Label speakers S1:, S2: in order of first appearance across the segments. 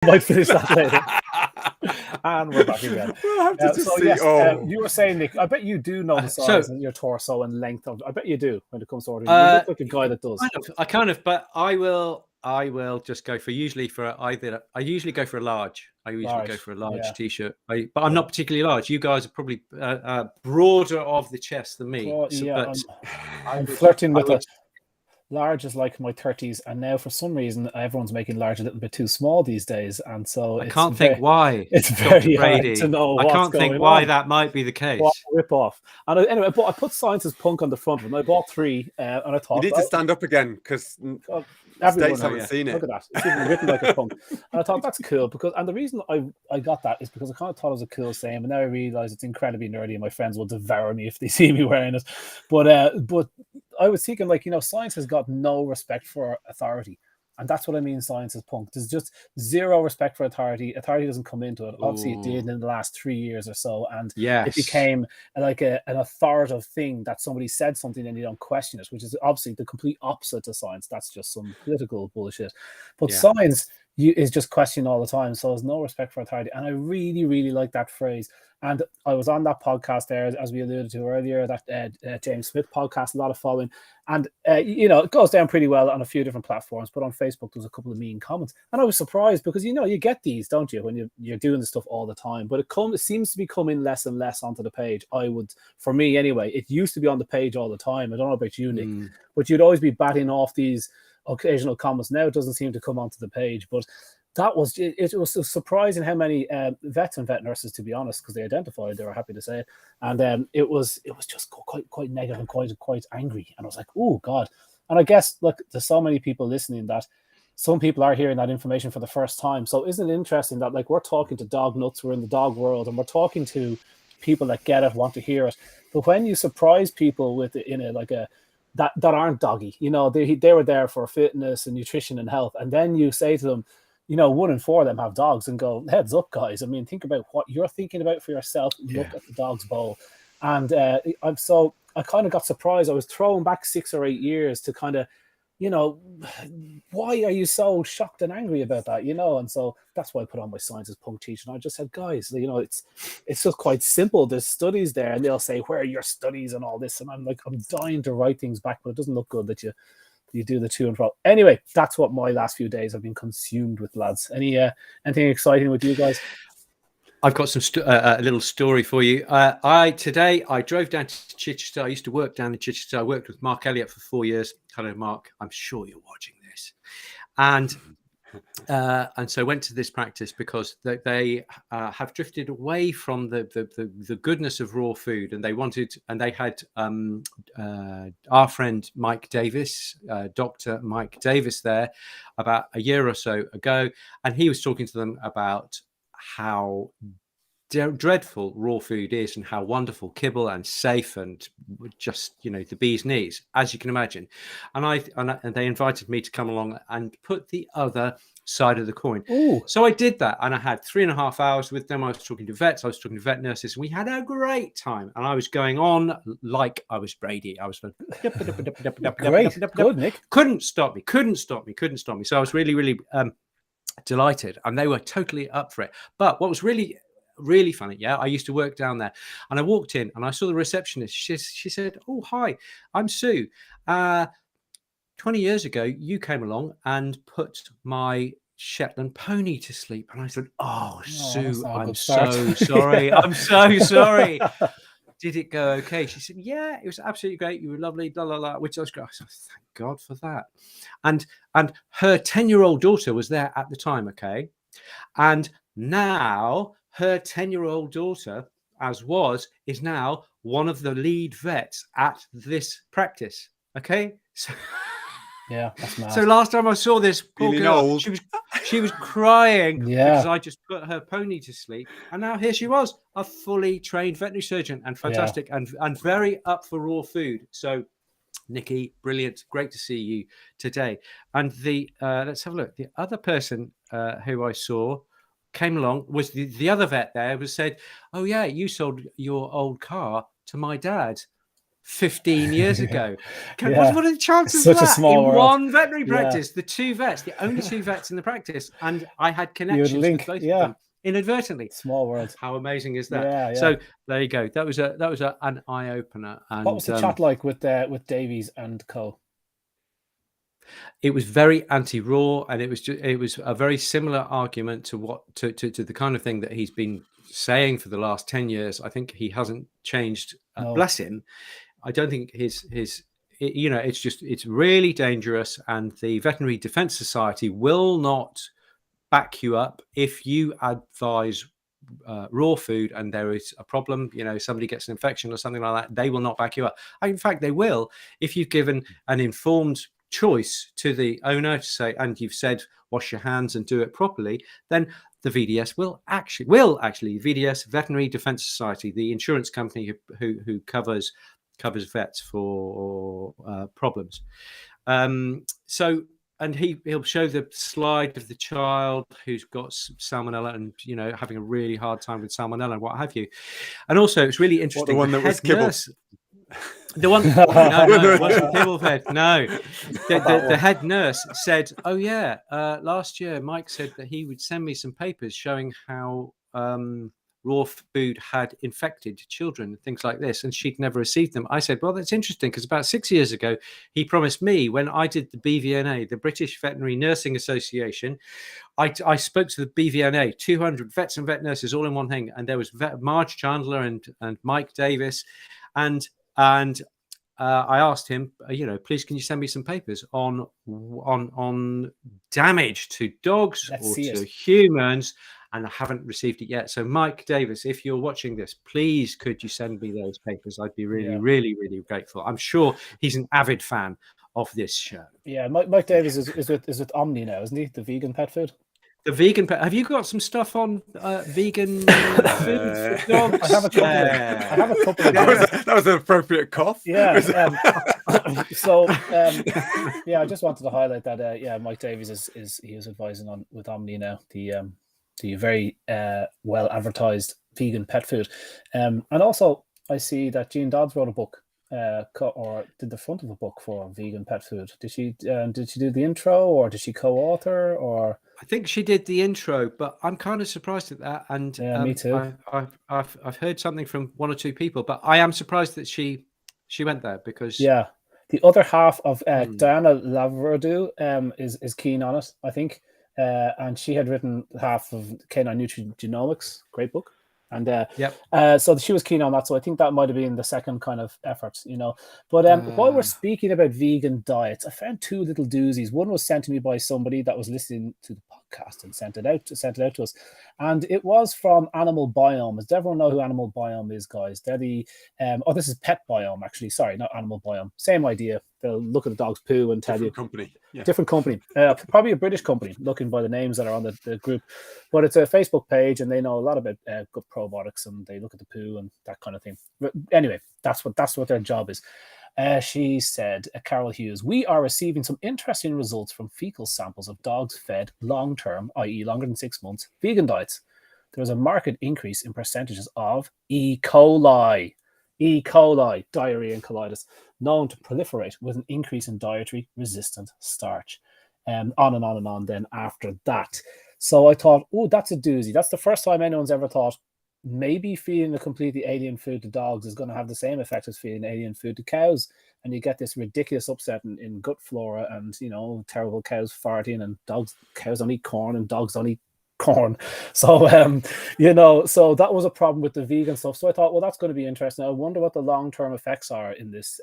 S1: might finish that later. And we're back again. You were saying, Nick, I bet you do know the size of your torso and length of. I bet you do when it comes to ordering. You look like a guy that does.
S2: But I will just go for I usually go for a large. I usually go for a large t-shirt, but I'm not particularly large. You guys are probably broader of the chest than me.
S1: But I'm flirting with it. Large is like my 30s, and now for some reason everyone's making large a little bit too small these days, and so
S2: I can't think why.
S1: It's very hard to know.
S2: I can't think why that might be the case.
S1: Rip off. And anyway, I put Science as Punk on the front of them. I bought 3, and I thought
S3: you need to stand up again because everyone haven't seen it.
S1: Look at that. It's even written like a punk. And I thought that's cool and the reason I got that is because I kind of thought it was a cool saying, and now I realize it's incredibly nerdy, and my friends will devour me if they see me wearing it. But I was thinking, like, science has got no respect for authority. And that's what I mean, Science is Punk. There's just zero respect for authority. Authority doesn't come into it. Obviously, it did in the last 3 years or so. And it became like an authoritative thing that somebody said something and you don't question it, which is obviously the complete opposite to science. That's just some political bullshit. But science is just questioned all the time. So there's no respect for authority. And I really, really like that phrase. And I was on that podcast there, as we alluded to earlier, that James Smith podcast, a lot of following. And, it goes down pretty well on a few different platforms. But on Facebook, there's a couple of mean comments. And I was surprised because, you get these, don't you, when you're doing this stuff all the time. But it seems to be coming less and less onto the page. For me anyway, it used to be on the page all the time. I don't know about you, Nick, but you'd always be batting off these occasional comments. Now it doesn't seem to come onto the page. But it was surprising how many vets and vet nurses, to be honest, because they identified, they were happy to say it, and it was just quite negative and quite angry, and I was like, oh God. And I guess, look, there's so many people listening that some people are hearing that information for the first time. So isn't it interesting that, like, we're talking to DogNuts, we're in the dog world, and we're talking to people that get it, want to hear it, but when you surprise people with it in that aren't doggy, they were there for fitness and nutrition and health, and then you say to them, 1 in 4 of them have dogs, and go, heads up, guys. I mean, think about what you're thinking about for yourself. Look at the dog's bowl. And I kind of got surprised. I was thrown back 6 or 8 years to kind of, why are you so shocked and angry about that? And so that's why I put on my Science is Punk t-shirt. And I just said, guys, it's just quite simple. There's studies there, and they'll say, where are your studies and all this? And I'm like, I'm dying to write things back, but it doesn't look good that you do the to and fro. Anyway, that's what my last few days have been consumed with, lads. Anything exciting with you guys?
S2: I've got some a little story for you. Today I drove down to Chichester. I used to work down in Chichester. I worked with Mark Elliott for 4 years. Hello, Mark. I'm sure you're watching this. And so went to this practice because they have drifted away from the goodness of raw food, and they had our friend Mike Davis, Dr. Mike Davis, there about a year or so ago, and he was talking to them about how dreadful raw food is and how wonderful kibble and safe and just the bee's knees, as you can imagine. And they invited me to come along and put the other side of the coin.
S1: Ooh.
S2: So I did that, and I had 3.5 hours with them. I was talking to vets, I was talking to vet nurses. We had a great time, and I was going on like I was Brady. I was
S1: great. Good, Nick.
S2: Couldn't stop me. So I was really, really delighted, and they were totally up for it. But what was really funny, I used to work down there, and I walked in and I saw the receptionist. She said, "Oh, hi, I'm Sue. 20 years ago, you came along and put my Shetland pony to sleep." And I said, "Oh, Sue, I'm so sorry. I'm so sorry. Did it go okay?" She said, "Yeah, it was absolutely great. You were lovely, blah, blah, blah," which I was going, thank God for that. And her 10-year-old daughter was there at the time, okay? And now her 10-year-old daughter, is now one of the lead vets at this practice, okay? So,
S1: yeah, that's mad.
S2: So last time I saw this poor girl, she was crying because I just put her pony to sleep, and now here she was, a fully trained veterinary surgeon, and fantastic, and very up for raw food. So, Nicky, brilliant, great to see you today. And let's have a look. The other person who I saw came along was the other vet there, said, "Oh yeah, you sold your old car to my dad." 15 years ago.
S1: Yeah.
S2: What are the chances
S1: Such
S2: of
S1: a
S2: that
S1: small
S2: in
S1: world.
S2: one veterinary
S1: Yeah.
S2: practice? The two vets, the only two vets in the practice, and I had connections
S1: link,
S2: with both
S1: yeah.
S2: of them inadvertently.
S1: Small world.
S2: How amazing is that?
S1: Yeah, yeah.
S2: So there you go. That was an eye opener. And
S1: what was the chat like with Davies and co?
S2: It was very anti-raw, and it was a very similar argument to the kind of thing that he's been saying for the last 10 years. I think he hasn't changed.
S1: No.
S2: Bless him. I don't think it's really dangerous, and the Veterinary Defence Society will not back you up if you advise raw food and there is a problem, somebody gets an infection or something like that. They will not back you up. In fact, they will if you've given an informed choice to the owner to say, and you've said wash your hands and do it properly, then the VDS will actually VDS, Veterinary Defence Society, the insurance company who covers vets for problems. And he'll show the slide of the child who's got salmonella and having a really hard time with salmonella and what have you. And also it's really interesting.
S3: The one that was kibble.
S2: The one, no, it wasn't kibble fed. No, the head nurse said, "Oh yeah, last year Mike said that he would send me some papers showing how raw food had infected children, things like this, and she'd never received them." I said, "Well, that's interesting, because about 6 years ago, he promised me, when I did the BVNA, the British Veterinary Nursing Association, I spoke to the BVNA, 200 vets and vet nurses all in one thing, and there was Marge Chandler and Mike Davis, and I asked him, please, can you send me some papers on damage to dogs or to humans?" And I haven't received it yet. So Mike Davis, if you're watching this, please could you send me those papers? I'd be really, really, really grateful. I'm sure he's an avid fan of this show.
S1: Yeah, Mike Davis is with Omni now, isn't he? The vegan pet food.
S2: The vegan pet. Have you got some stuff on vegan food for dogs?
S1: I have a couple.
S3: That was an appropriate cough.
S1: Yeah. I just wanted to highlight that. Mike Davies he is advising with Omni now, the very well advertised vegan pet food, and also I see that Jean Dodds wrote a book, or did the front of a book for vegan pet food. Did she do the intro, or did she co-author, or?
S2: I think she did the intro, but I'm kind of surprised at that. And
S1: me too.
S2: I've heard something from one or two people, but I am surprised that she went there, because
S1: the other half of Diana Laverdeau is keen on it, I think. And she had written half of Canine Nutrigenomics, great book. And so she was keen on that. So I think that might have been the second kind of effort, But while we're speaking about vegan diets, I found two little doozies. One was sent to me by somebody that was listening to the podcast and sent it out to us. And it was from Animal Biome. Does everyone know who Animal Biome is, guys? They're this is Pet Biome, actually. Sorry, not Animal Biome. Same idea. They'll look at the dog's poo and tell you. Different company. Probably a British company, looking by the names that are on the group. But it's a Facebook page, and they know a lot about gut probiotics, and they look at the poo and that kind of thing. But anyway, that's what their job is. She said, Carol Hughes, "We are receiving some interesting results from fecal samples of dogs fed long-term, i.e. longer than 6 months, vegan diets. There was a marked increase in percentages of E. coli, diarrhea and colitis, known to proliferate with an increase in dietary resistant starch." On and on and on then after that. So I thought, that's a doozy. That's the first time anyone's ever thought maybe feeding a completely alien food to dogs is going to have the same effect as feeding alien food to cows. And you get this ridiculous upset in gut flora, and, terrible cows farting, and cows don't eat corn, and dogs don't eat corn. So so that was a problem with the vegan stuff. So I thought, well, that's going to be interesting. I wonder what the long-term effects are in this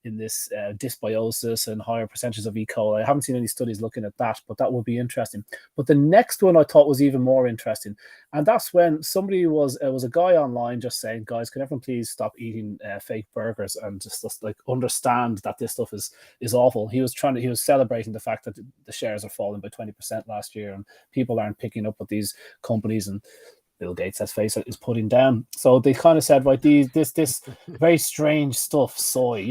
S1: dysbiosis and higher percentages of E. coli. I haven't seen any studies looking at that, but that would be interesting. But the next one I thought was even more interesting, and that's when somebody was a guy online just saying, "Guys, can everyone please stop eating fake burgers and just like understand that this stuff is awful." He was celebrating the fact that the shares are falling by 20% last year, and people aren't picking up what these companies and Bill Gates, let's face it, is putting down. So they kind of said, right, this very strange stuff, soy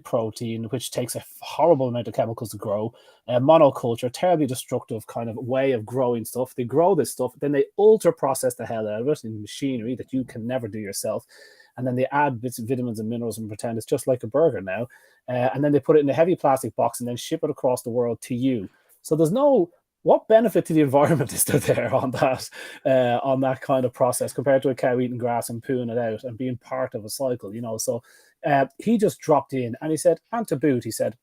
S1: protein, which takes a horrible amount of chemicals to grow, monoculture, terribly destructive kind of way of growing stuff. They grow this stuff, then they ultra process the hell out of it in machinery that you can never do yourself. and then they add bits of vitamins and minerals and pretend it's just like a burger now. And then they put it in a heavy plastic box and then ship it across the world to you. So there's no, what benefit to the environment is there on that kind of process compared to a cow eating grass and pooing it out and being part of a cycle, you know? So he just dropped in and he said, and to boot, he said,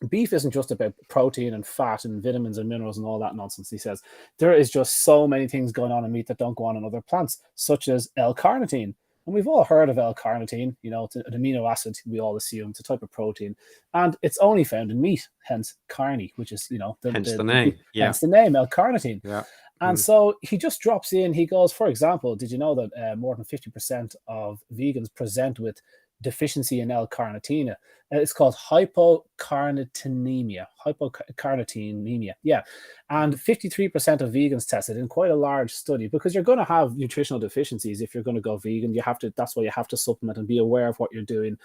S1: beef isn't just about protein and fat and vitamins and minerals and all that nonsense. He says there is just so many things going on in meat that don't go on in other plants, such as L-carnitine. And we've all heard of L-carnitine, you know, it's an amino acid, we all assume it's a type of protein. And it's only found in meat, hence carne, which is, you know,
S2: hence the name.
S1: Hence the name, L-carnitine.
S2: Yeah.
S1: And so he just drops in, he goes, for example, did you know that more than 50% of vegans present with deficiency in L-carnitine? It's called hypocarnitinemia. Yeah. And 53% of vegans tested in quite a large study, because you're going to have nutritional deficiencies if you're going to go vegan. That's why you have to supplement and be aware of what you're doing.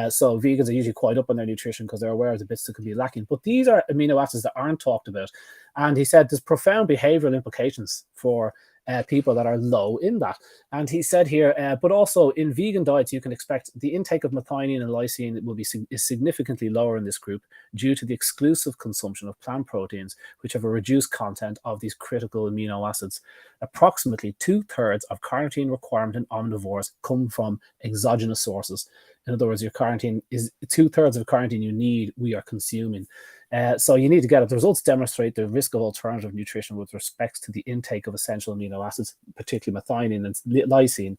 S1: So vegans are usually quite up on their nutrition because they're aware of the bits that could be lacking. But these are amino acids that aren't talked about. And he said there's profound behavioral implications for people that are low in that. And he said here, but also in vegan diets, you can expect the intake of methionine and lysine is significantly lower in this group due to the exclusive consumption of plant proteins, which have a reduced content of these critical amino acids. Approximately 2/3 of carnitine requirement in omnivores come from exogenous sources. In other words, your carnitine is 2/3 of carnitine you need, we are consuming. So you need to get it. The results demonstrate the risk of alternative nutrition with respect to the intake of essential amino acids, particularly methionine and lysine.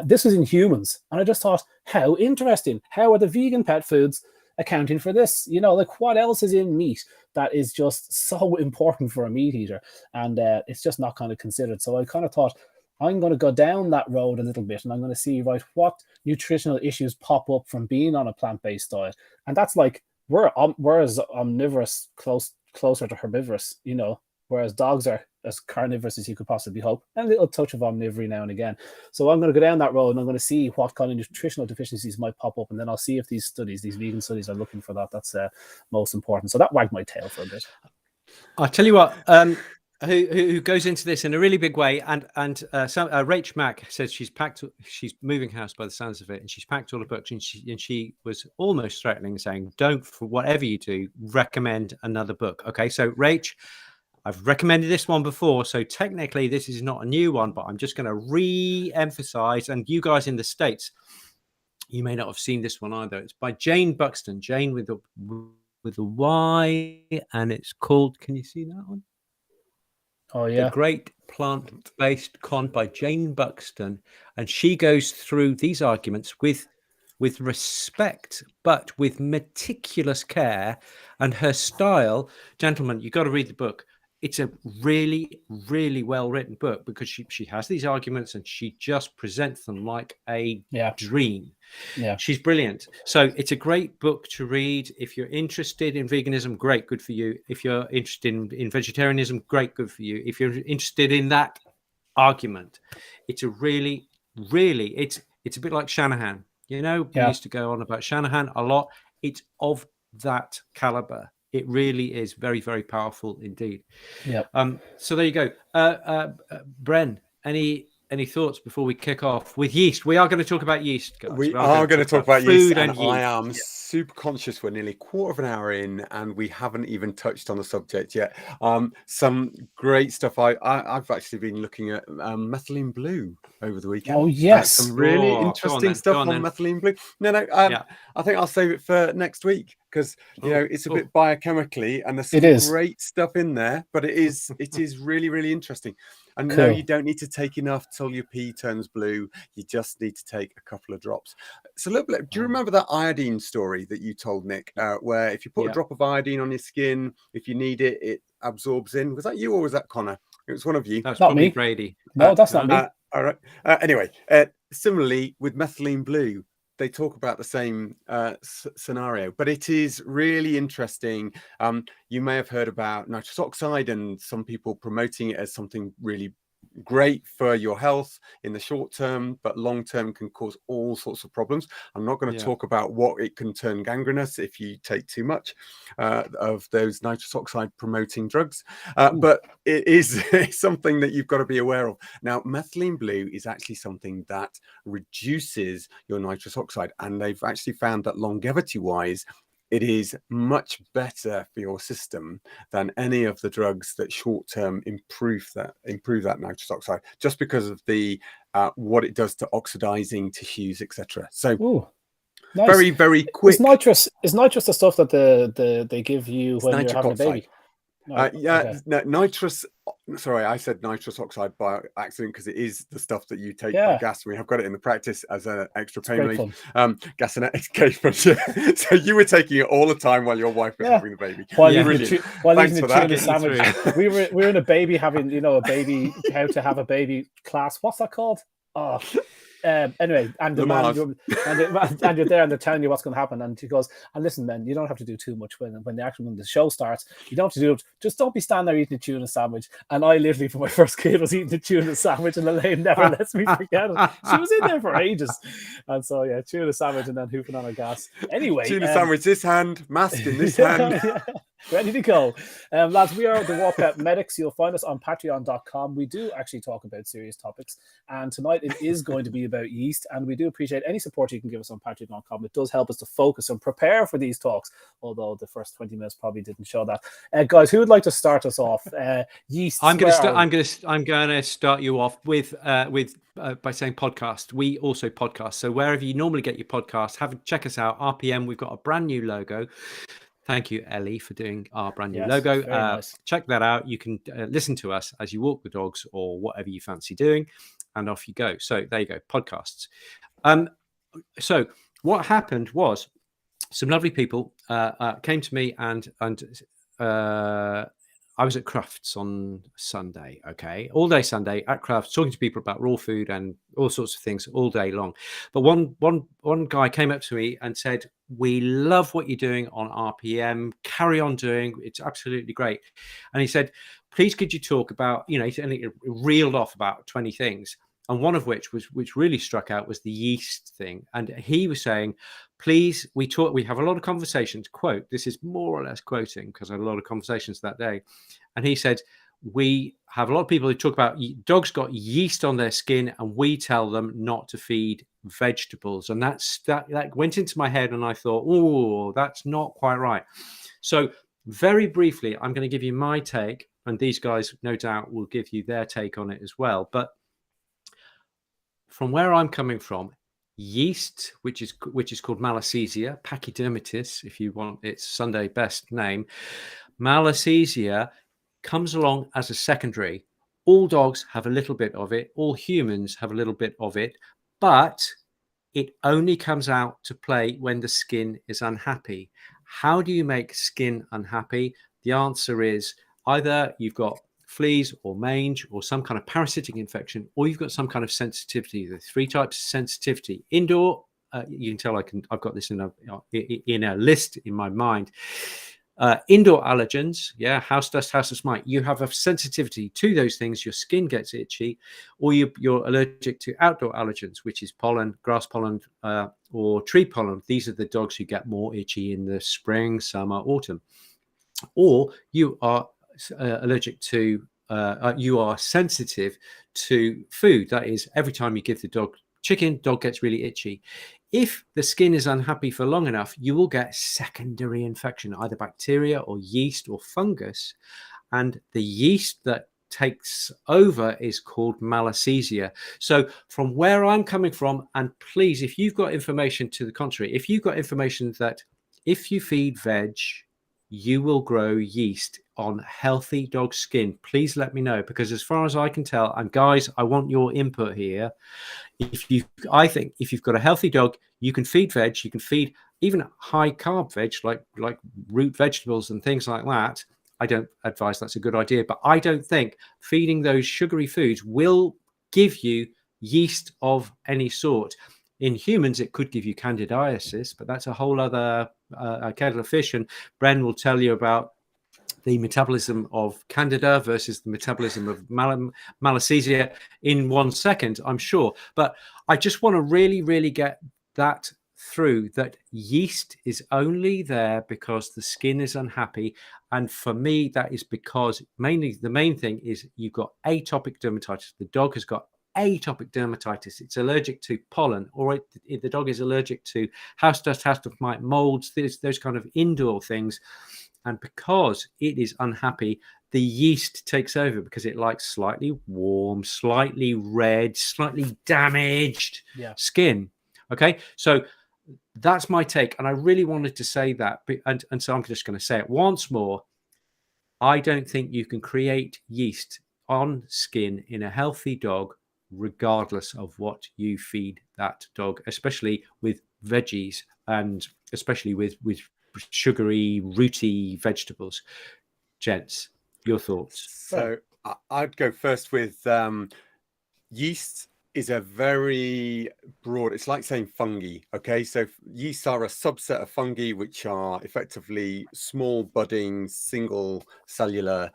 S1: This was in humans. And I just thought, how interesting. How are the vegan pet foods accounting for this? You know, like what else is in meat that is just so important for a meat eater? And it's just not kind of considered. So I kind of thought, I'm going to go down that road a little bit and I'm going to see, right, what nutritional issues pop up from being on a plant-based diet. And that's like, we're as omnivorous, closer to herbivorous, you know, whereas dogs are as carnivorous as you could possibly hope, and a little touch of omnivory now and again. So I'm going to go down that road and I'm going to see what kind of nutritional deficiencies might pop up, and then I'll see if these vegan studies are looking for that. That's most important. So that wagged my tail for a bit.
S2: I'll tell you what, who goes into this in a really big way, and Rach Mack says she's moving house by the sounds of it, and she's packed all the books, and she was almost threatening, saying, don't, for whatever you do, recommend another book. Okay, so Rach, I've recommended this one before, so technically this is not a new one, but I'm just going to re-emphasize, and you guys in the States, you may not have seen this one either. It's by Jane Buxton, Jane with a Y, and it's called, can you see that one?
S1: Oh, yeah.
S2: The Great Plant-Based Con by Jane Buxton. And she goes through these arguments with respect, but with meticulous care. And her style, gentlemen, you've got to read the book. It's a really, really well-written book because she has these arguments and she just presents them like a dream.
S1: Yeah,
S2: she's brilliant. So it's a great book to read. If you're interested in veganism, great, good for you. If you're interested in vegetarianism, great, good for you. If you're interested in that argument, it's a really, really, it's a bit like Shanahan. You know, we used to go on about Shanahan a lot. It's of that caliber. It really is very, very powerful indeed.
S1: Yeah.
S2: So there you go. Bren, any thoughts before we kick off with yeast? We are going to talk about yeast, guys.
S3: We are going to talk about yeast, and
S2: yeast.
S3: I am super conscious we're nearly a quarter of an hour in and we haven't even touched on the subject yet. Some great stuff. I've actually been looking at methylene blue over the weekend.
S1: Oh, yes.
S3: Some really interesting stuff on methylene blue. No, I think I'll save it for next week because, you know, it's a bit biochemically and there's some great stuff in there, but it is really, really interesting. And no, you don't need to take enough till your pee turns blue. You just need to take a couple of drops. So, do you remember that iodine story that you told, Nick, where if you put a drop of iodine on your skin, if you need it, it absorbs in? Was that you or was that Connor? It was one of you.
S2: That's not me, Brady.
S1: No, that's not me.
S3: All right. Anyway, similarly with methylene blue, they talk about the same scenario, but it is really interesting. You may have heard about nitrous oxide and some people promoting it as something really great for your health in the short term, but long term can cause all sorts of problems. I'm not going to talk about what it can turn gangrenous if you take too much of those nitrous oxide promoting drugs, but it is something that you've got to be aware of. Now, methylene blue is actually something that reduces your nitrous oxide, and they've actually found that longevity wise it is much better for your system than any of the drugs that short term improve that nitrous oxide, just because of the what it does to oxidizing tissues, etc. So nice. Very, very quick.
S1: Is nitrous the stuff that they give you when you're having a baby?
S3: No, nitrous. Sorry, I said nitrous oxide by accident because it is the stuff that you take by gas. We have got it in the practice as an extra pain relief. Gas and escape. So you were taking it all the time while your wife was having the baby.
S1: While eating a tuna sandwich. We were in a baby having, how to have a baby class. What's that called? Oh. Anyway, and the man, and you're there, and they're telling you what's going to happen, and he goes, "And listen, man, you don't have to do too much when the show starts. You don't have to do it. Just don't be standing there eating a tuna sandwich." And I literally, for my first kid, was eating a tuna sandwich, and Elaine never lets me forget it. She was in there for ages, and so tuna sandwich, and then hoofing on her gas. Anyway,
S3: tuna sandwich this hand, mask in this hand.
S1: Ready to go. Lads, we are the RawPetMedics. You'll find us on patreon.com. We do actually talk about serious topics, and tonight it is going to be about yeast, and we do appreciate any support you can give us on patreon.com. It does help us to focus and prepare for these talks, although the first 20 minutes probably didn't show that. Guys, who would like to start us off? Yeast.
S2: I'm going to start you off with by saying podcast. We also podcast, so wherever you normally get your podcast, check us out. RPM. We've got a brand new logo. Thank you, Ellie, for doing our brand new logo. Nice. Check that out. You can listen to us as you walk the dogs or whatever you fancy doing, and off you go. So there you go, podcasts. So what happened was some lovely people came to me, and I was at Crufts on Sunday, all day Sunday at Crufts, talking to people about raw food and all sorts of things all day long. But one guy came up to me and said, "We love what you're doing on RPM. Carry on doing. It's absolutely great." And he said, "Please, could you talk about," he reeled off about 20 things. And one of which really struck out was the yeast thing. And he was saying, "Please, we have a lot of conversations," quote, this is more or less quoting because I had a lot of conversations that day. And he said, "We have a lot of people who talk about dogs got yeast on their skin and we tell them not to feed vegetables." And that went into my head, and I thought, oh, that's not quite right. So very briefly, I'm going to give you my take, and these guys no doubt will give you their take on it as well. But from where I'm coming from, yeast, which is called Malassezia pachydermatous, if you want its Sunday best name, Malassezia comes along as a secondary. All dogs have a little bit of it. All humans have a little bit of it, but it only comes out to play when the skin is unhappy. How do you make skin unhappy? The answer is either you've got fleas or mange or some kind of parasitic infection, or you've got some kind of sensitivity. There's 3 types of sensitivity. Indoor, you can tell I've got this in a list in my mind. Indoor allergens, house dust, house dust mite. You have a sensitivity to those things. Your skin gets itchy, or you're allergic to outdoor allergens, which is pollen, grass pollen, or tree pollen. These are the dogs who get more itchy in the spring, summer, autumn. Or you are allergic to, you are sensitive to food. That is, every time you give the dog chicken, dog gets really itchy. If the skin is unhappy for long enough, you will get secondary infection, either bacteria or yeast or fungus. And the yeast that takes over is called Malassezia. So from where I'm coming from, and please, if you've got information to the contrary, if you've got information that if you feed veg, you will grow yeast on healthy dog skin, please let me know, because as far as I can tell, and guys, I want your input here. I think if you've got a healthy dog, you can feed veg, you can feed even high carb veg, like root vegetables and things like that. I don't advise that's a good idea, but I don't think feeding those sugary foods will give you yeast of any sort. In humans, it could give you Candidiasis, but that's a whole other kettle of fish. And Bren will tell you about the metabolism of Candida versus the metabolism of Malassezia in 1 second, I'm sure. But I just want to really, really get that through, that yeast is only there because the skin is unhappy. And for me, that is because mainly the main thing is you've got atopic dermatitis. The dog has got atopic dermatitis. It's allergic to pollen, or the dog is allergic to house dust, mite, molds, those kind of indoor things. And because it is unhappy, the yeast takes over because it likes slightly warm, slightly red, slightly damaged skin. Okay, so that's my take. And I really wanted to say that. And so I'm just going to say it once more. I don't think you can create yeast on skin in a healthy dog, regardless of what you feed that dog, especially with veggies and especially with sugary, rooty vegetables. Gents, your thoughts?
S3: So I'd go first with yeast is a very broad, it's like saying fungi. Okay, so yeasts are a subset of fungi, which are effectively small budding single cellular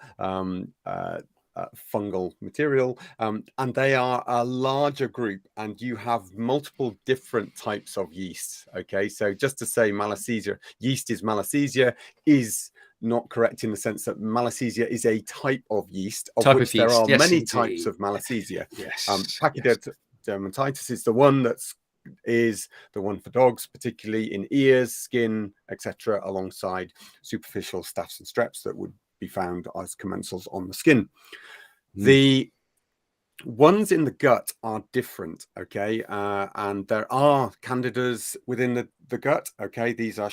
S3: fungal material, and they are a larger group, and you have multiple different types of yeast. Okay, so just to say Malassezia, yeast is Malassezia, is not correct in the sense that Malassezia is a type of yeast, of which there are many types of Malassezia. Pachydermatitis is the one is the one for dogs, particularly in ears, skin, etc., alongside superficial staphs and streps that would be found as commensals on the skin. The ones in the gut are different, okay, and there are candidas within the gut. Okay, these are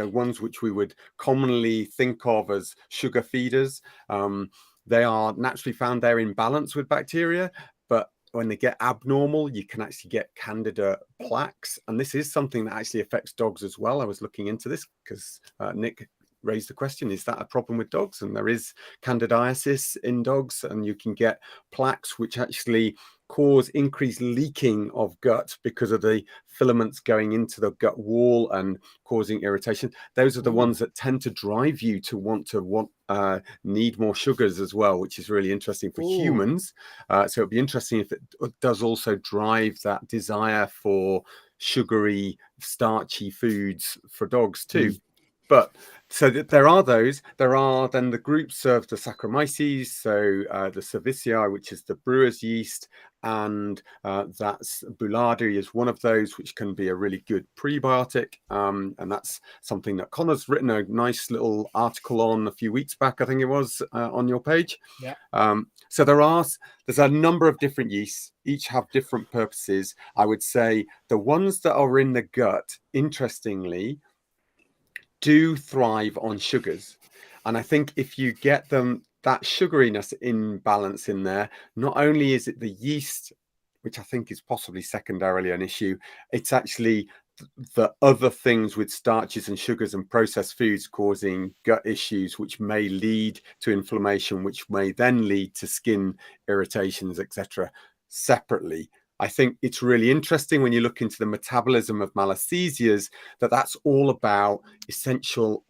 S3: ones which we would commonly think of as sugar feeders. They are naturally found there in balance with bacteria, but when they get abnormal, you can actually get Candida plaques, and this is something that actually affects dogs as well. I was looking into this because Nick raised the question, is that a problem with dogs? And there is Candidiasis in dogs, and you can get plaques which actually cause increased leaking of gut because of the filaments going into the gut wall and causing irritation. Those are the ones that tend to drive you to need more sugars as well, which is really interesting for humans. So it'd be interesting if it does also drive that desire for sugary, starchy foods for dogs too. But so there are those. There are then the groups of the Saccharomyces, so the Cerevisiae, which is the brewer's yeast, and that's Boulardii is one of those, which can be a really good prebiotic. And that's something that Connor's written a nice little article on a few weeks back, I think it was, on your page.
S1: Yeah.
S3: So there's a number of different yeasts, each have different purposes. I would say the ones that are in the gut, interestingly, do thrive on sugars. And I think if you get them that sugariness in balance in there, not only is it the yeast, which I think is possibly secondarily an issue, it's actually the other things with starches and sugars and processed foods causing gut issues, which may lead to inflammation, which may then lead to skin irritations, etc. separately. I think it's really interesting when you look into the metabolism of Malassesias that's all about essential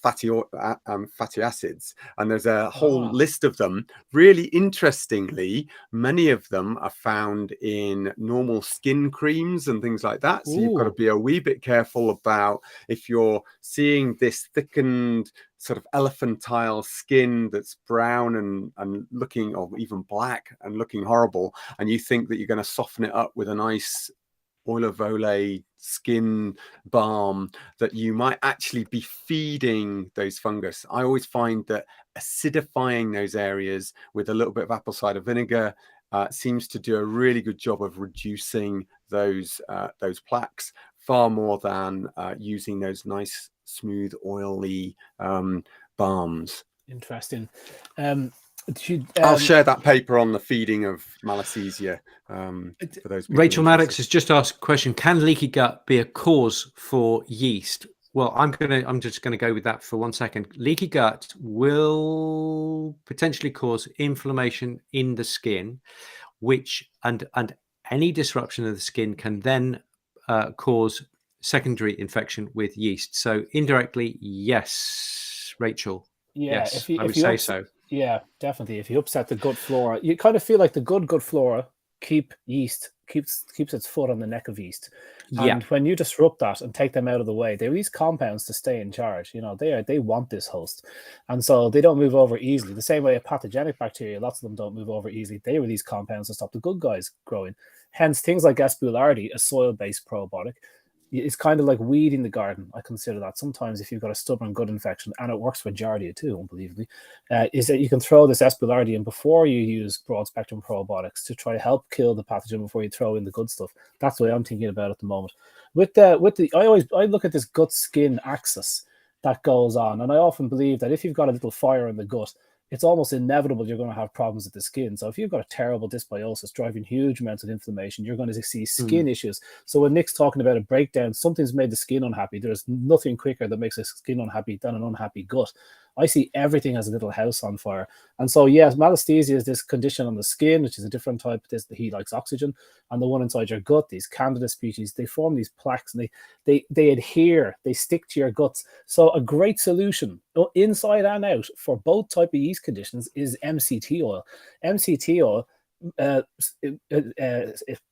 S3: fatty acids. And there's a whole list of them. Really interestingly, many of them are found in normal skin creams and things like that. So you've got to be a wee bit careful about if you're seeing this thickened sort of elephantine skin that's brown and looking, or even black and looking horrible, and you think that you're going to soften it up with a nice oil of Olay skin balm, that you might actually be feeding those fungus. I always find that acidifying those areas with a little bit of apple cider vinegar seems to do a really good job of reducing those plaques, far more than using those nice smooth oily balms.
S1: Interesting.
S3: I'll share that paper on the feeding of Malassezia for those people.
S2: Rachel Maddox has just asked a question: can leaky gut be a cause for yeast? Well, I'm just gonna go with that for 1 second. Leaky gut will potentially cause inflammation in the skin, which and any disruption of the skin can then cause secondary infection with yeast. So indirectly, yes, Rachel.
S1: Yeah,
S2: yes, I would say so.
S1: Yeah, definitely. If you upset the gut flora, you kind of feel like the gut flora keeps its foot on the neck of yeast.
S2: Yeah.
S1: And when you disrupt that and take them out of the way, they release compounds to stay in charge. They want this host. And so they don't move over easily. The same way a pathogenic bacteria, lots of them don't move over easily. They release compounds to stop the good guys growing. Hence, things like S. boulardii, a soil-based probiotic, it's kind of like weeding the garden. I consider that sometimes if you've got a stubborn gut infection, and it works for Giardia too, unbelievably, is that you can throw this S. boulardii in before you use broad spectrum probiotics to try to help kill the pathogen before you throw in the good stuff. That's the way I'm thinking about it at the moment. I look at this gut skin axis that goes on, and I often believe that if you've got a little fire in the gut, it's almost inevitable you're going to have problems with the skin. So if you've got a terrible dysbiosis driving huge amounts of inflammation, you're going to see skin issues. So when Nick's talking about a breakdown, something's made the skin unhappy. There's nothing quicker that makes a skin unhappy than an unhappy gut. I see everything as a little house on fire. And so, yes, malassezia is this condition on the skin, which is a different type. He likes oxygen. And the one inside your gut, these Candida species, they form these plaques and they adhere, they stick to your guts. So a great solution, inside and out, for both type of yeast conditions is MCT oil. MCT oil, it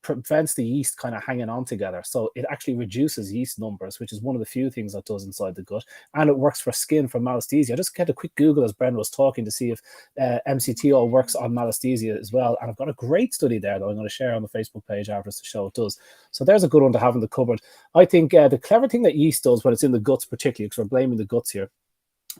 S1: prevents the yeast kind of hanging on together, so it actually reduces yeast numbers, which is one of the few things that does inside the gut, and it works for skin for malassezia. I just get a quick Google as Brendan was talking to see if MCT oil works on malassezia as well, and I've got a great study there that I'm going to share on the Facebook page after to show it does. So there's a good one to have in the cupboard. I think the clever thing that yeast does when it's in the guts, particularly because we're blaming the guts here,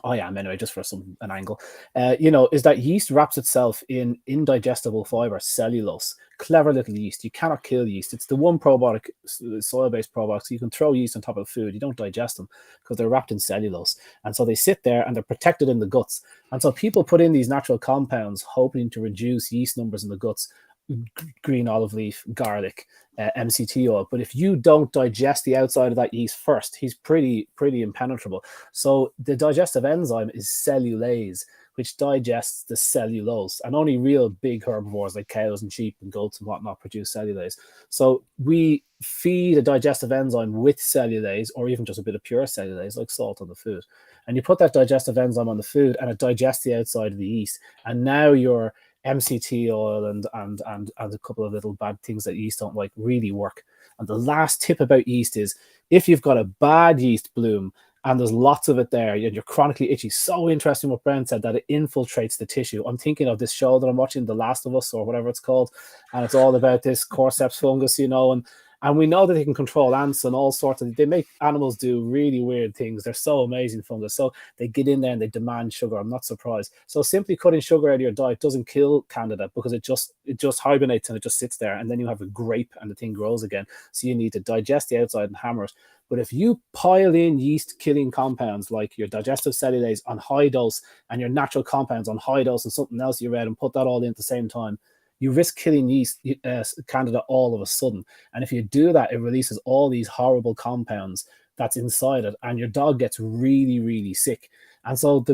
S1: I am anyway, just for an angle, is that yeast wraps itself in indigestible fiber, cellulose. Clever little yeast. You cannot kill yeast. It's the one probiotic, soil-based probiotic, so you can throw yeast on top of food. You don't digest them because they're wrapped in cellulose. And so they sit there and they're protected in the guts. And so people put in these natural compounds hoping to reduce yeast numbers in the guts. Green olive leaf, garlic, MCT oil. But if you don't digest the outside of that yeast first, he's pretty impenetrable. So the digestive enzyme is cellulase, which digests the cellulose. And only real big herbivores like cows and sheep and goats and whatnot produce cellulase. So we feed a digestive enzyme with cellulase, or even just a bit of pure cellulase, like salt on the food. And you put that digestive enzyme on the food and it digests the outside of the yeast. And now your MCT oil and a couple of little bad things that yeast don't like really work. And the last tip about yeast is if you've got a bad yeast bloom and there's lots of it there and you're chronically itchy, so interesting what Brent said, that it infiltrates the tissue. I'm thinking of this show that I'm watching, The Last of Us or whatever it's called, and it's all about this cordyceps fungus, and we know that they can control ants and all sorts of, they make animals do really weird things. They're so amazing, fungus. So they get in there and they demand sugar. I'm not surprised. So simply cutting sugar out of your diet doesn't kill Candida, because it just hibernates and it just sits there, and then you have a grape and the thing grows again. So you need to digest the outside and hammer it. But if you pile in yeast killing compounds like your digestive cellulase on high dose and your natural compounds on high dose and something else you read and put that all in at the same time, you risk killing yeast, Candida all of a sudden. And if you do that, it releases all these horrible compounds that's inside it, and your dog gets really, really sick. And so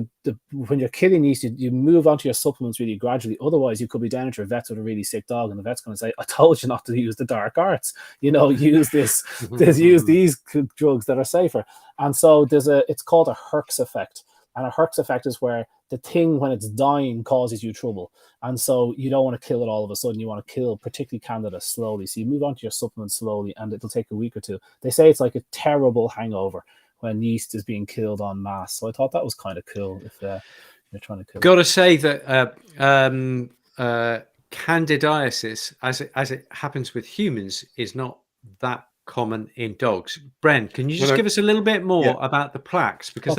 S1: when you're killing yeast, you move onto your supplements really gradually. Otherwise, you could be down at your vet's with a really sick dog, and the vet's going to say, "I told you not to use the dark arts. Use use these drugs that are safer." And so it's called a Herx effect. And a Herx effect is where the thing, when it's dying, causes you trouble. And so you don't want to kill it all of a sudden. You want to kill particularly Candida slowly. So you move on to your supplements slowly, and it'll take a week or two. They say it's like a terrible hangover when yeast is being killed en masse. So I thought that was kind of cool if you're trying to kill
S2: Got to say that Candidiasis, as it happens with humans, is not that common in dogs. Bren, can you just give us a little bit more about the plaques? Because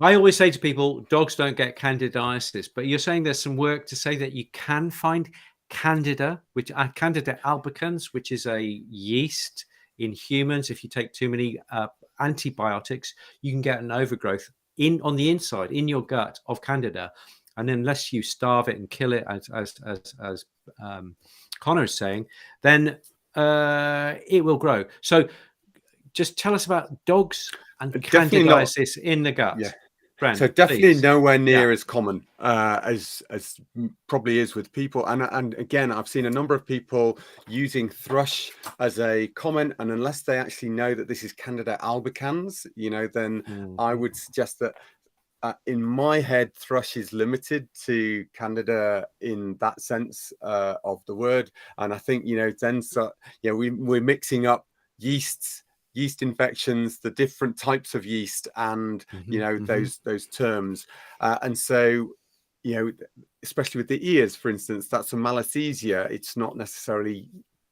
S2: I always say to people, dogs don't get Candidiasis, but you're saying there's some work to say that you can find Candida, which Candida albicans, which is a yeast in humans. If you take too many antibiotics, you can get an overgrowth on the inside, in your gut, of Candida. And unless you starve it and kill it, as Conor is saying, then it will grow. So just tell us about dogs and Candidiasis in the gut.
S3: Yeah.
S2: Brand,
S3: so definitely nowhere near as common as probably is with people. And again, I've seen a number of people using thrush as a comment, and unless they actually know that this is Candida albicans, then I would suggest that in my head, thrush is limited to Candida in that sense of the word. And I think, then, we're mixing up yeasts, yeast infections, the different types of yeast, and, those terms. And so, especially with the ears, for instance, that's a Malassezia. It's not necessarily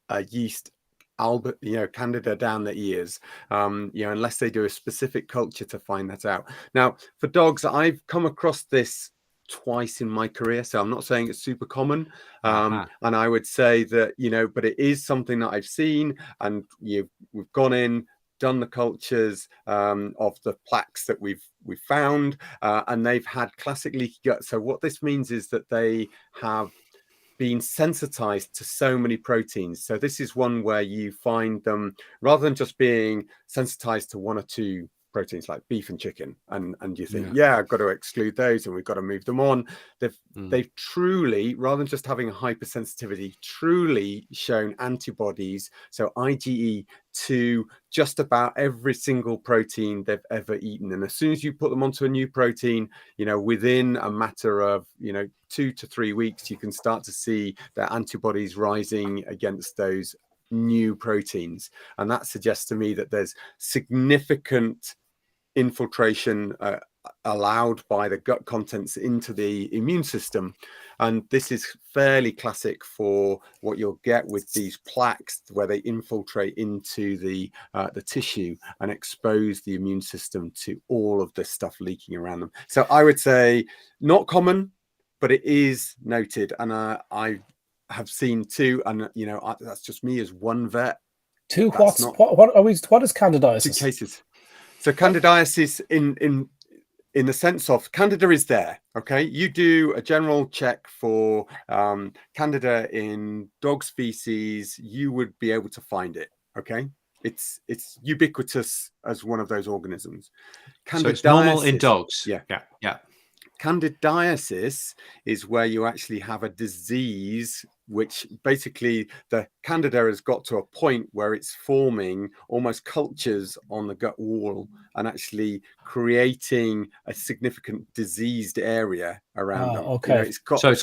S3: a yeast Candida down the ears, unless they do a specific culture to find that out. Now, for dogs, I've come across this twice in my career, so I'm not saying it's super common. And I would say that, but it is something that I've seen, and we've gone in, done the cultures of the plaques that we've found, and they've had classic leaky gut. So what this means is that they have been sensitized to so many proteins. So this is one where you find them, rather than just being sensitized to one or two proteins like beef and chicken, and you think, I've got to exclude those and we've got to move them on. They've truly, rather than just having a hypersensitivity, truly shown antibodies, so IgE, to just about every single protein they've ever eaten. And as soon as you put them onto a new protein, within a matter of 2 to 3 weeks, you can start to see their antibodies rising against those new proteins. And that suggests to me that there's significant infiltration allowed by the gut contents into the immune system. And this is fairly classic for what you'll get with these plaques, where they infiltrate into the tissue and expose the immune system to all of this stuff leaking around them. So I would say not common, but it is noted. And I have seen two, and that's just me as one vet.
S1: Two. What is candidiasis?
S3: 2 cases. So candidiasis in the sense of Candida is there. Okay, you do a general check for Candida in dog's feces, you would be able to find it. Okay, it's ubiquitous as one of those organisms.
S2: So it's normal in dogs.
S3: Yeah. Candidiasis is where you actually have a disease, which basically the Candida has got to a point where it's forming almost cultures on the gut wall and actually creating a significant diseased area around them.
S1: Okay.
S2: It's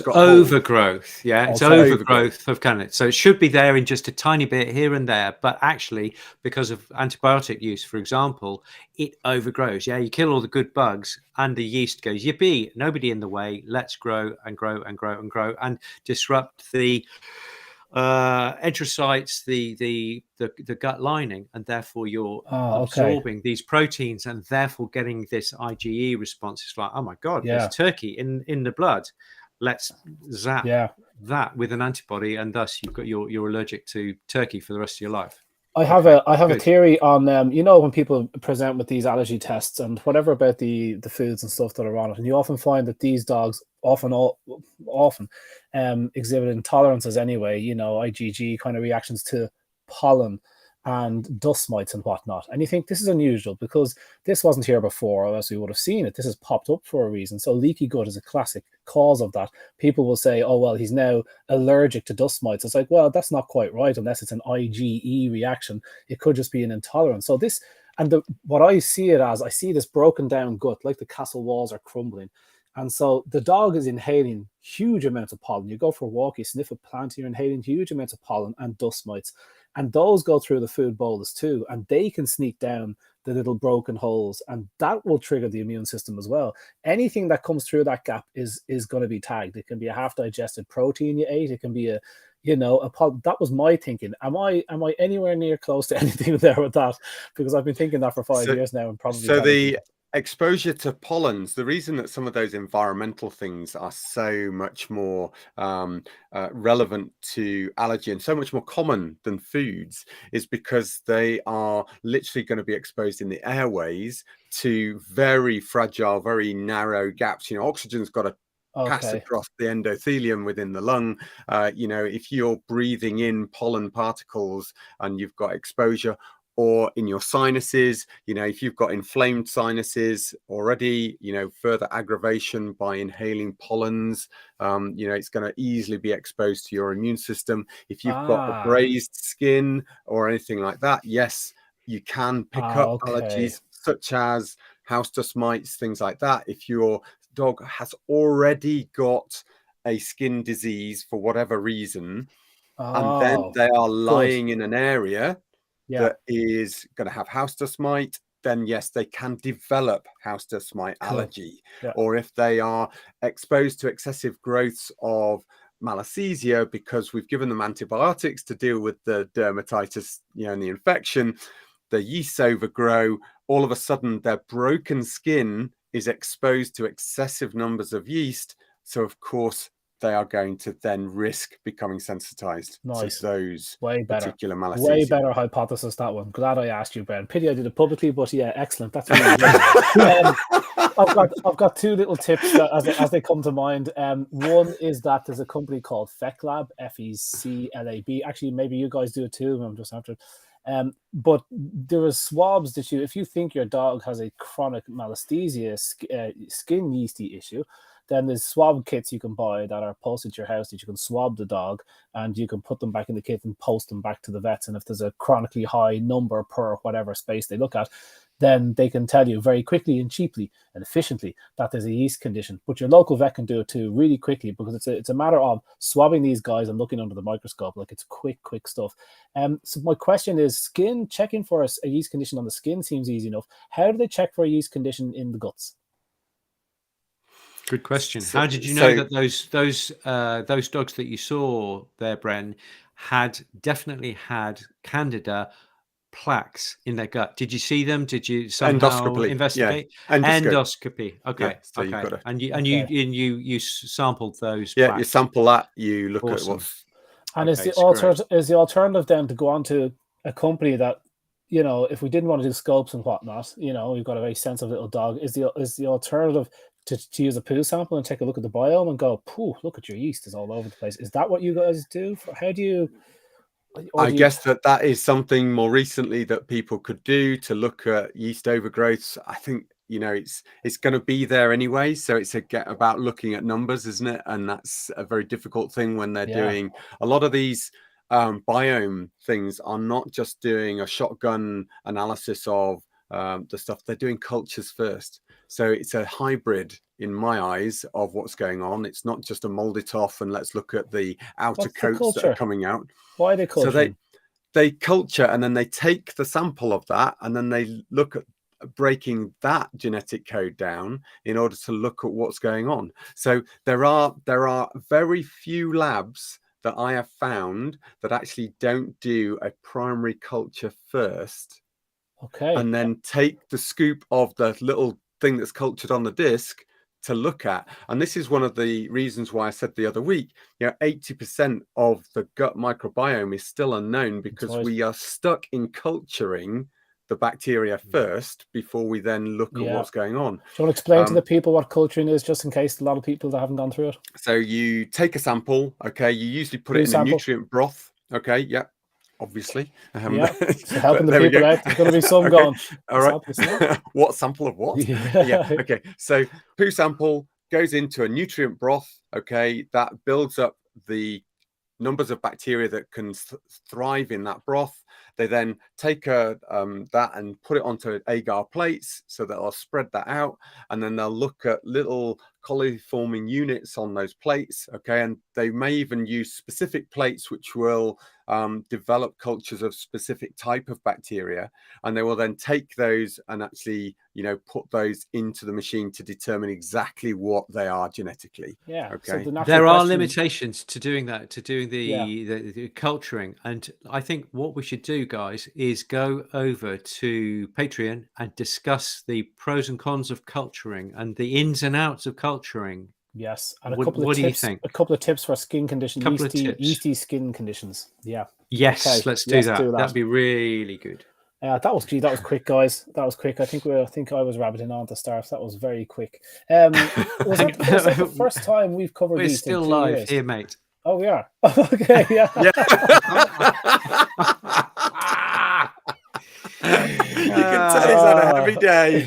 S2: overgrowth. Yeah, it's overgrowth of Candida. So it should be there in just a tiny bit here and there, but actually, because of antibiotic use, for example, it overgrows. Yeah, you kill all the good bugs, and the yeast goes, yippee, nobody in the way. Let's grow and grow and grow and grow and disrupt the enterocytes, the gut lining, and therefore you're absorbing these proteins and therefore getting this IgE response. It's like, oh my god, there's turkey in the blood. Let's zap that with an antibody, and thus you're allergic to turkey for the rest of your life.
S1: I have a theory on when people present with these allergy tests and whatever about the foods and stuff that are on it, and you often find that these dogs often exhibit intolerances anyway, IgG kind of reactions to pollen and dust mites and whatnot. And you think this is unusual because this wasn't here before, or else we would have seen it. This has popped up for a reason. So leaky gut is a classic cause of that. People will say, oh, well, he's now allergic to dust mites. It's like, well, that's not quite right unless it's an IgE reaction. It could just be an intolerance. So this, and what I see it as, I see this broken down gut, like the castle walls are crumbling. And so the dog is inhaling huge amounts of pollen. You go for a walk, you sniff a plant, you're inhaling huge amounts of pollen and dust mites. And those go through the food bolus too. And they can sneak down the little broken holes. And that will trigger the immune system as well. Anything that comes through that gap is going to be tagged. It can be a half-digested protein you ate. It can be that was my thinking. Am I anywhere near close to anything there with that? Because I've been thinking that for 5 years now, and probably
S3: so the exposure to pollens, the reason that some of those environmental things are so much more relevant to allergy and so much more common than foods is because they are literally going to be exposed in the airways to very fragile, very narrow gaps. Oxygen's got to pass across the endothelium within the lung. If you're breathing in pollen particles and you've got exposure, or in your sinuses, if you've got inflamed sinuses already, further aggravation by inhaling pollens, it's going to easily be exposed to your immune system. If you've got abrased skin or anything like that, yes, you can pick up allergies such as house dust mites, things like that. If your dog has already got a skin disease for whatever reason, and then they are lying in an area that is going to have house dust mite, then yes, they can develop house dust mite allergy. Or if they are exposed to excessive growths of malassezia because we've given them antibiotics to deal with the dermatitis, and the infection, the yeasts overgrow. All of a sudden, their broken skin is exposed to excessive numbers of yeast. So, of course, they are going to then risk becoming sensitized to those particular malassezia.
S1: Way better hypothesis, that one. Glad I asked you, Ben. Pity I did it publicly, but yeah, excellent. That's really good. I've got two little tips that, as they come to mind. One is that there's a company called FecLab, FECLAB. Actually, maybe you guys do it too. I'm just after it. But there are swabs that if you think your dog has a chronic malassezia skin yeasty issue, then there's swab kits you can buy that are posted to your house that you can swab the dog, and you can put them back in the kit and post them back to the vets. And if there's a chronically high number per whatever space they look at, then they can tell you very quickly and cheaply and efficiently that there's a yeast condition. But your local vet can do it too really quickly, because it's a matter of swabbing these guys and looking under the microscope. Like, it's quick stuff. So my question is, checking for a yeast condition on the skin seems easy enough. How do they check for a yeast condition in the guts?
S2: Good question. How did you know that those dogs that you saw there, Bren, definitely had Candida plaques in their gut? Did you see them? Did you somehow investigate? Endoscopy. Okay. So you've got to, and you sampled those.
S3: Yeah,
S2: plaques.
S3: You sample that. You look at what's.
S1: And is the alternative then to go on to a company that, if we didn't want to do scopes and whatnot, we've got a very sensitive little dog. Is the alternative to use a poo sample and take a look at the biome and go, "Pooh, look at your yeast is all over the place"? Is that what you guys do? How do you?
S3: I guess that is something more recently that people could do to look at yeast overgrowths. I think it's going to be there anyway, so it's about looking at numbers, isn't it? And that's a very difficult thing when they're doing a lot of these biome things. Are not just doing a shotgun analysis of the stuff. They're doing cultures first. So it's a hybrid, in my eyes, of what's going on. It's not just a mold it off and let's look at the outer coats that are coming out.
S1: Why are they culturing?
S3: So they culture, and then they take the sample of that, and then they look at breaking that genetic code down in order to look at what's going on. So there are very few labs that I have found that actually don't do a primary culture first.
S1: Okay.
S3: And then take the scoop of the little thing that's cultured on the disc to look at. And this is one of the reasons why I said the other week, 80% of the gut microbiome is still unknown, because we are stuck in culturing the bacteria first before we then look at what's going on.
S1: Do you want to explain to the people what culturing is, just in case a lot of people that haven't gone through it?
S3: So you take a sample, okay, you usually put it in a nutrient broth, okay, obviously.
S1: So helping the people out, there's going to be some going.
S3: All right. What sample of what? Okay. So poo sample goes into a nutrient broth, okay, that builds up the numbers of bacteria that can thrive in that broth. They then take that and put it onto agar plates so that they'll spread that out, and then they'll look at little coliforming units on those plates, okay, and they may even use specific plates which will develop cultures of specific type of bacteria, and they will then take those and actually put those into the machine to determine exactly what they are genetically.
S2: Okay. So there are limitations to doing that, to doing the culturing, and I think what we should do, guys, is go over to Patreon and discuss the pros and cons of culturing and the ins and outs of culturing.
S1: Yes, and what do you think? A couple of tips for skin conditions, yeasty skin conditions.
S2: Yes, okay. Let's do that. That'd be really good.
S1: That was quick, guys. That was quick. I think I was rabbiting on to start. That was very quick. Was that the first time we've covered
S2: We're
S1: yeast?
S2: We're still live here, mate.
S1: Oh, we are. Okay, yeah.
S3: You can tell he's had a heavy day.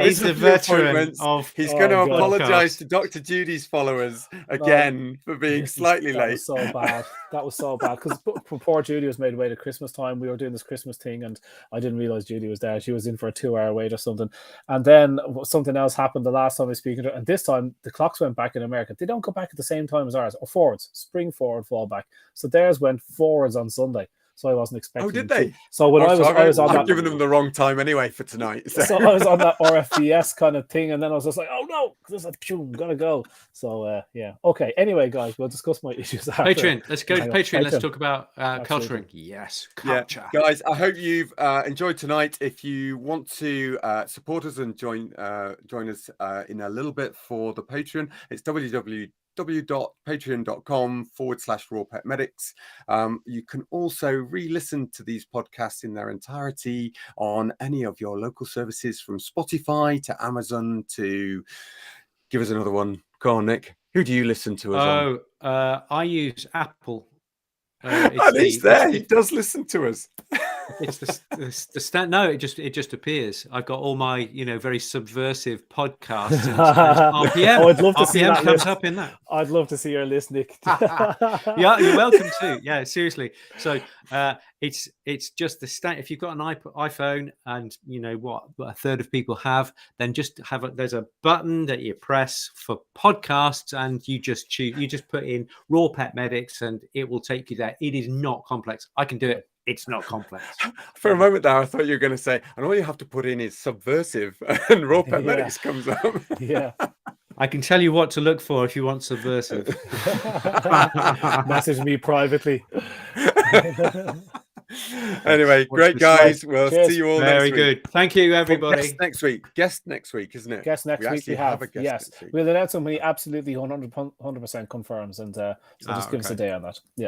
S2: He's the veteran of.
S3: He's going to apologise to Dr. Judy's followers again for being slightly late.
S1: Was so bad. That was so bad because poor Judy was made away to Christmas time. We were doing this Christmas thing, and I didn't realise Judy was there. She was in for a 2-hour wait or something, and then something else happened the last time I was speaking to her, and this time the clocks went back in America. They don't go back at the same time as ours, or forwards, spring forward, fall back. So theirs went forwards on Sunday. So I wasn't expecting.
S3: Oh, did they?
S1: So when I was on
S3: I've given them the wrong time anyway for tonight.
S1: So I was on that RFDS kind of thing, and then I was just like, "Oh no, there's a tune, gotta go." So yeah, okay. Anyway, guys, we'll discuss my issues after.
S2: Patreon. Let's go to Patreon. Let's talk about culturing. Yes, culture.
S3: Yeah. Guys, I hope you've enjoyed tonight. If you want to support us and join us in a little bit for the Patreon, it's www.patreon.com/RawPetMedics. You can also re-listen to these podcasts in their entirety on any of your local services, from Spotify to Amazon to, give us another one. Go on, Nick. Who do you listen to us on?
S2: I use Apple.
S3: At least there, he does listen to us.
S2: It's the stand. No, it just appears. I've got all my very subversive podcasts. And RPM.
S1: I'd love to see that
S2: comes up in that.
S1: I'd love to see your list, Nick.
S2: Yeah, you're welcome to. Yeah, seriously. So it's just the stand. If you've got an iPhone, and what a third of people have, then just there's a button that you press for podcasts, and you just choose. You just put in RawPetMedics, and it will take you there. It is not complex. I can do it. It's not complex.
S3: For a moment there, I thought you were going to say, and all you have to put in is subversive, and RawPetMedics comes up.
S1: Yeah.
S2: I can tell you what to look for if you want subversive.
S1: Message me privately.
S3: Anyway, great guys. We'll see you all
S2: Very
S3: next week.
S2: Good. Thank you, everybody.
S3: Guest next week, isn't it?
S1: Guest next week we have. Yes. We'll announce when he absolutely 100% confirms, and so just give us a day on that. Yeah.